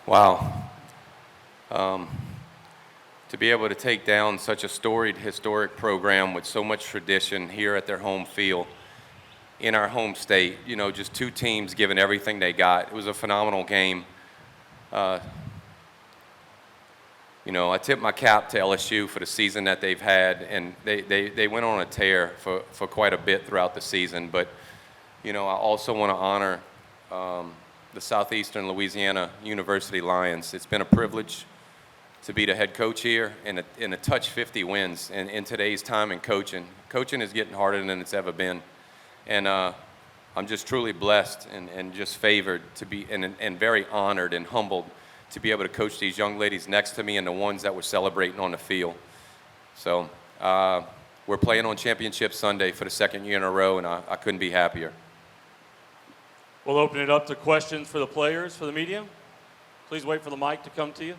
Wow. Um, to be able to take down such a storied, historic program with so much tradition here at their home field in our home state, just two teams giving everything they got. It was a phenomenal game. I tip my cap to LSU for the season that they've had, and they went on a tear for quite a bit throughout the season. But, I also want to honor the Southeastern Louisiana University Lions. It's been a privilege to be the head coach here and to touch 50 wins in today's time in coaching. Coaching is getting harder than it's ever been. And I'm just truly blessed and just favored to be and very honored and humbled to be able to coach these young ladies next to me and the ones that were celebrating on the field. So we're playing on Championship Sunday for the second year in a row, and I couldn't be happier. We'll open it up to questions for the players, for the media. Please wait for the mic to come to you.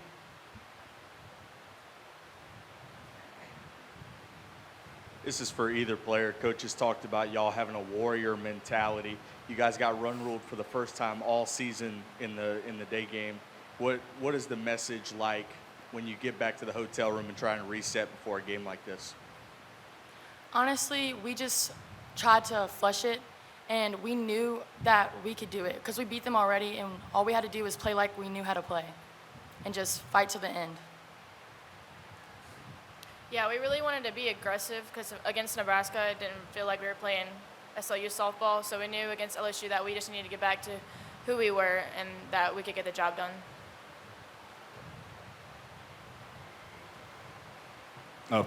This is for either player. Coaches talked about y'all having a warrior mentality. You guys got run ruled for the first time all season in the day game. What is the message like when you get back to the hotel room and try and reset before a game like this? Honestly, we just tried to flush it, and we knew that we could do it because we beat them already, and all we had to do was play like we knew how to play and just fight to the end. Yeah, we really wanted to be aggressive because against Nebraska, it didn't feel like we were playing SLU softball. So we knew against LSU that we just needed to get back to who we were and that we could get the job done.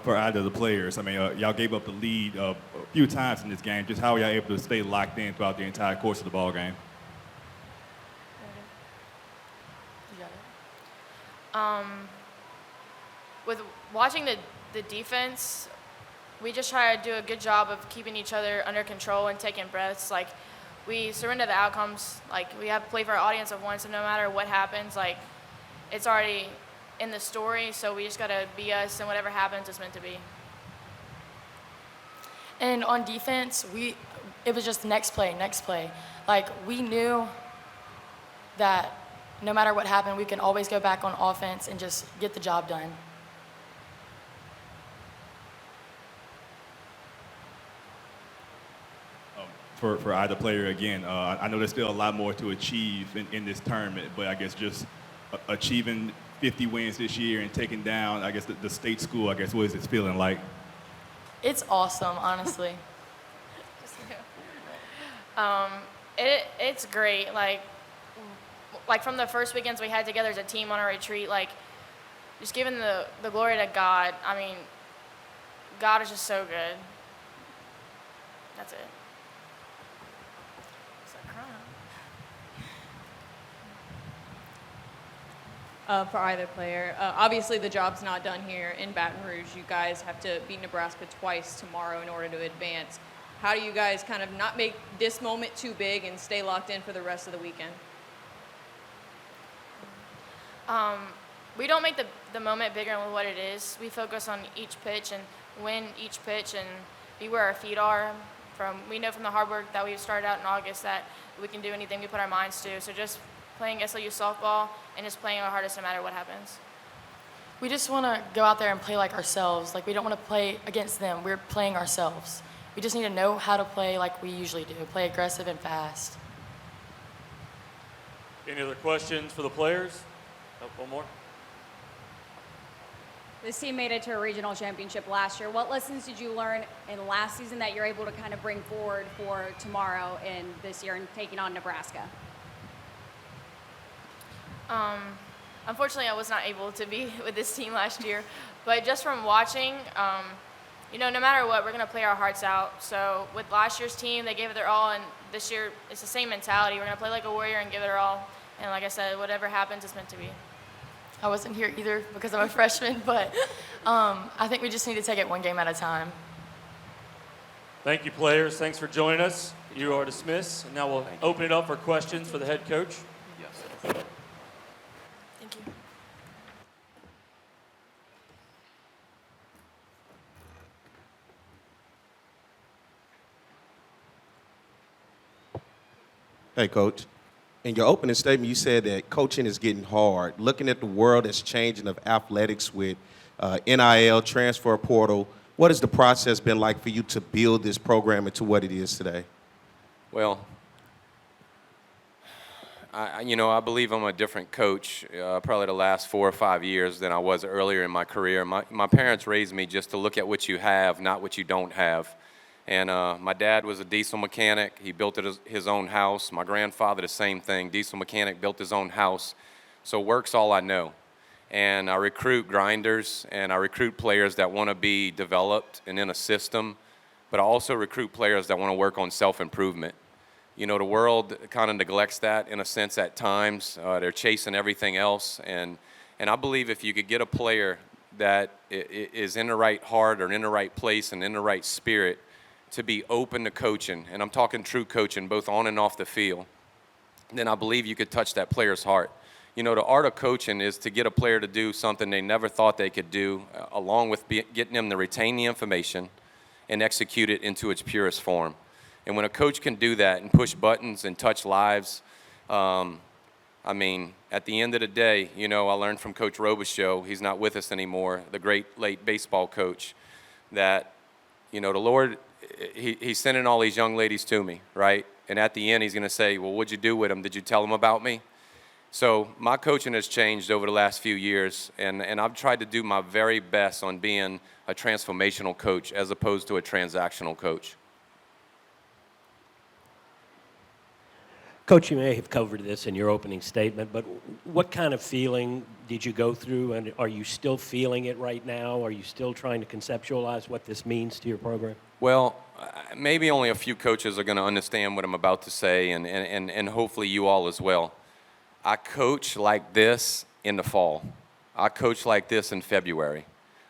For either of the players, y'all gave up the lead a few times in this game. Just how are y'all able to stay locked in throughout the entire course of the ball game? You got it. With watching the defense, we just try to do a good job of keeping each other under control and taking breaths. Like, we surrender the outcomes. Like, we have to play for our audience of one, so no matter what happens, like, it's already in the story, so we just got to be us, and whatever happens, it's meant to be. And on defense, it was just next play. Like, we knew that no matter what happened, we can always go back on offense and just get the job done. For either player, again, I know there's still a lot more to achieve in this tournament, but I guess just achieving 50 wins this year and taking down, I guess, the state school, I guess, what is it feeling like? It's awesome, honestly. It's great. Like from the first weekends we had together as a team on our retreat, like, just giving the glory to God. I mean, God is just so good. That's it. For either player. Obviously, the job's not done here in Baton Rouge. You guys have to beat Nebraska twice tomorrow in order to advance. How do you guys kind of not make this moment too big and stay locked in for the rest of the weekend? We don't make the moment bigger than what it is. We focus on each pitch and win each pitch and be where our feet are. We know from the hard work that we've started out in August that we can do anything we put our minds to. So just playing SLU softball and just playing our hardest no matter what happens. We just want to go out there and play like ourselves. Like, we don't want to play against them. We're playing ourselves. We just need to know how to play like we usually do, play aggressive and fast. Any other questions for the players? One more. This team made it to a regional championship last year. What lessons did you learn in last season that you're able to kind of bring forward for tomorrow and this year and taking on Nebraska? Unfortunately, I was not able to be with this team last year, but just from watching, no matter what, we're going to play our hearts out. So with last year's team, they gave it their all, and this year it's the same mentality. We're going to play like a warrior and give it our all. And like I said, whatever happens, it's meant to be. I wasn't here either because I'm a freshman, but I think we just need to take it one game at a time. Thank you, players. Thanks for joining us. You are dismissed. And now we'll open it up for questions for the head coach. Yes. Thank you. Hey, Coach. In your opening statement, you said that coaching is getting hard. Looking at the world that's changing of athletics with NIL, transfer portal, what has the process been like for you to build this program into what it is today? Well, I believe I'm a different coach probably the last 4 or 5 years than I was earlier in my career. My parents raised me just to look at what you have, not what you don't have. And my dad was a diesel mechanic. He built his own house. My grandfather, the same thing, diesel mechanic, built his own house. So work's all I know. And I recruit grinders, and I recruit players that want to be developed and in a system, but I also recruit players that want to work on self-improvement. You know, the world kind of neglects that in a sense at times. They're chasing everything else. And I believe if you could get a player that is in the right heart or in the right place and in the right spirit, to be open to coaching, and I'm talking true coaching, both on and off the field, then I believe you could touch that player's heart. You know, the art of coaching is to get a player to do something they never thought they could do, along with getting them to retain the information and execute it into its purest form. And when a coach can do that and push buttons and touch lives, I mean, at the end of the day, you know, I learned from Coach Robichaux, he's not with us anymore, the great late baseball coach, that, you know, the Lord, he's sending all these young ladies to me, right? And at the end, he's going to say, well, what'd you do with them? Did you tell them about me? So my coaching has changed over the last few years, and I've tried to do my very best on being a transformational coach as opposed to a transactional coach. Coach, you may have covered this in your opening statement, but what kind of feeling did you go through, and are you still feeling it right now? Are you still trying to conceptualize what this means to your program? Well, maybe only a few coaches are going to understand what I'm about to say, and hopefully you all as well. I coach like this in the fall. I coach like this in February.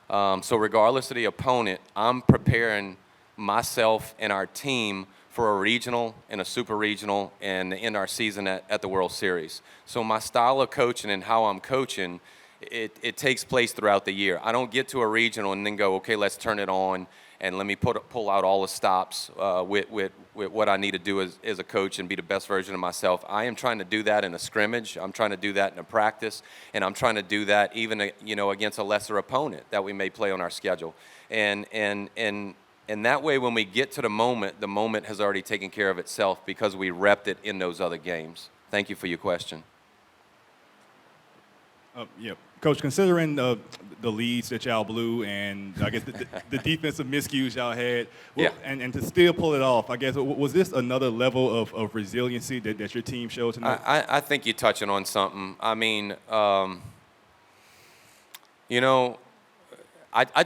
So regardless of the opponent, I'm preparing myself and our team for a regional and a super regional and end our season at the World Series. So my style of coaching and how I'm coaching, it takes place throughout the year. I don't get to a regional and then go, okay, let's turn it on and let me pull out all the stops with what I need to do as a coach and be the best version of myself. I am trying to do that in a scrimmage. I'm trying to do that in a practice, and I'm trying to do that even against a lesser opponent that we may play on our schedule. And that way, when we get to the moment has already taken care of itself because we repped it in those other games. Thank you for your question. Yeah, Coach, considering the leads that y'all blew and I guess the defensive miscues y'all had, and to still pull it off, I guess, was this another level of resiliency that your team showed tonight? I think you're touching on something. I mean, I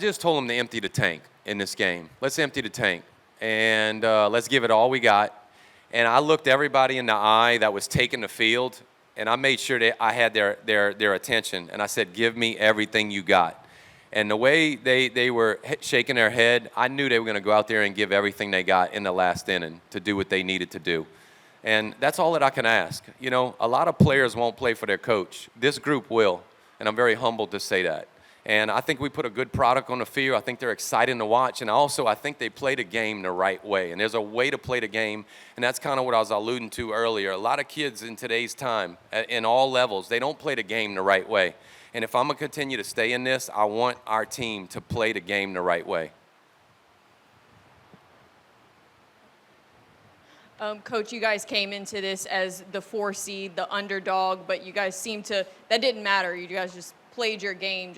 just told them to empty the tank in this game. Let's empty the tank, and let's give it all we got. And I looked everybody in the eye that was taking the field, and I made sure that I had their attention. And I said, give me everything you got. And the way they were shaking their head, I knew they were going to go out there and give everything they got in the last inning to do what they needed to do. And that's all that I can ask. You know, a lot of players won't play for their coach. This group will, and I'm very humbled to say that. And I think we put a good product on the field. I think they're exciting to watch. And also, I think they play the game the right way. And there's a way to play the game, and that's kind of what I was alluding to earlier. A lot of kids in today's time, in all levels, they don't play the game the right way. And if I'm going to continue to stay in this, I want our team to play the game the right way. Coach, you guys came into this as the 4 seed, the underdog, but you guys seemed to, that didn't matter. You guys just played your game.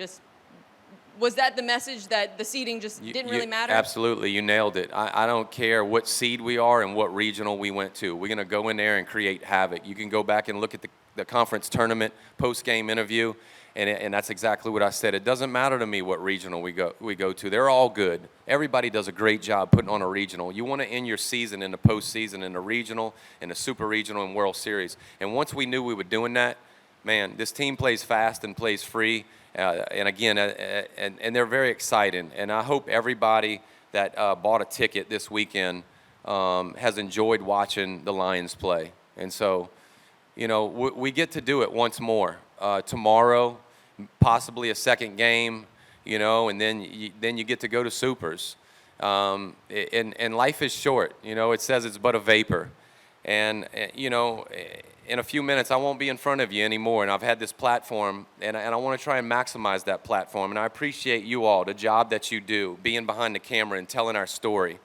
Was that the message, that the seeding just didn't really matter? Absolutely. You nailed it. I don't care what seed we are and what regional we went to. We're going to go in there and create havoc. You can go back and look at the conference tournament post-game interview, and that's exactly what I said. It doesn't matter to me what regional we go to. They're all good. Everybody does a great job putting on a regional. You want to end your season in the postseason in the regional, in the super regional, and World Series. And once we knew we were doing that, man, this team plays fast and plays free. And again, and they're very exciting. And I hope everybody that bought a ticket this weekend has enjoyed watching the Lions play. And so, we get to do it once more. Tomorrow, possibly a second game, and then you get to go to Supers. And life is short. It says it's but a vapor. And, in a few minutes, I won't be in front of you anymore, and I've had this platform, and I want to try and maximize that platform. And I appreciate you all, the job that you do, being behind the camera and telling our story.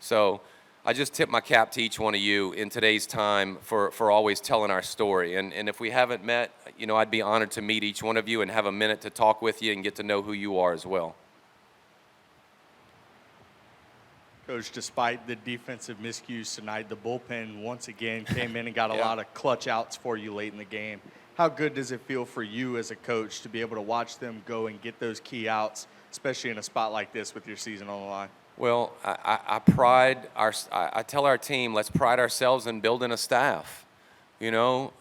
So I just tip my cap to each one of you in today's time for always telling our story. And if we haven't met, I'd be honored to meet each one of you and have a minute to talk with you and get to know who you are as well. Coach, despite the defensive miscues tonight, the bullpen once again came in and got a lot of clutch outs for you late in the game. How good does it feel for you as a coach to be able to watch them go and get those key outs, especially in a spot like this with your season on the line? Well, I tell our team, let's pride ourselves in building a staff. You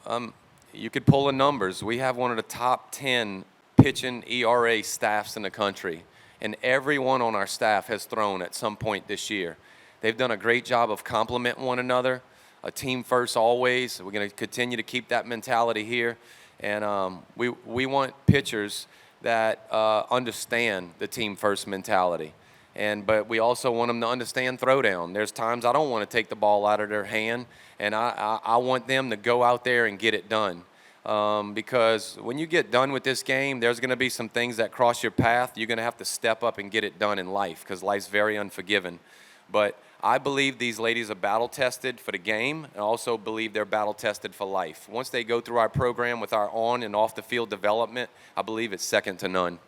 could pull the numbers. We have one of the top 10 pitching ERA staffs in the country. And everyone on our staff has thrown at some point this year. They've done a great job of complementing one another. A team first always. We're going to continue to keep that mentality here. And we want pitchers that understand the team first mentality. But we also want them to understand throwdown. There's times I don't want to take the ball out of their hand, and I want them to go out there and get it done. Because when you get done with this game, there's going to be some things that cross your path. You're going to have to step up and get it done in life, because life's very unforgiving. But I believe these ladies are battle-tested for the game, and also believe they're battle-tested for life. Once they go through our program with our on- and off-the-field development, I believe it's second to none.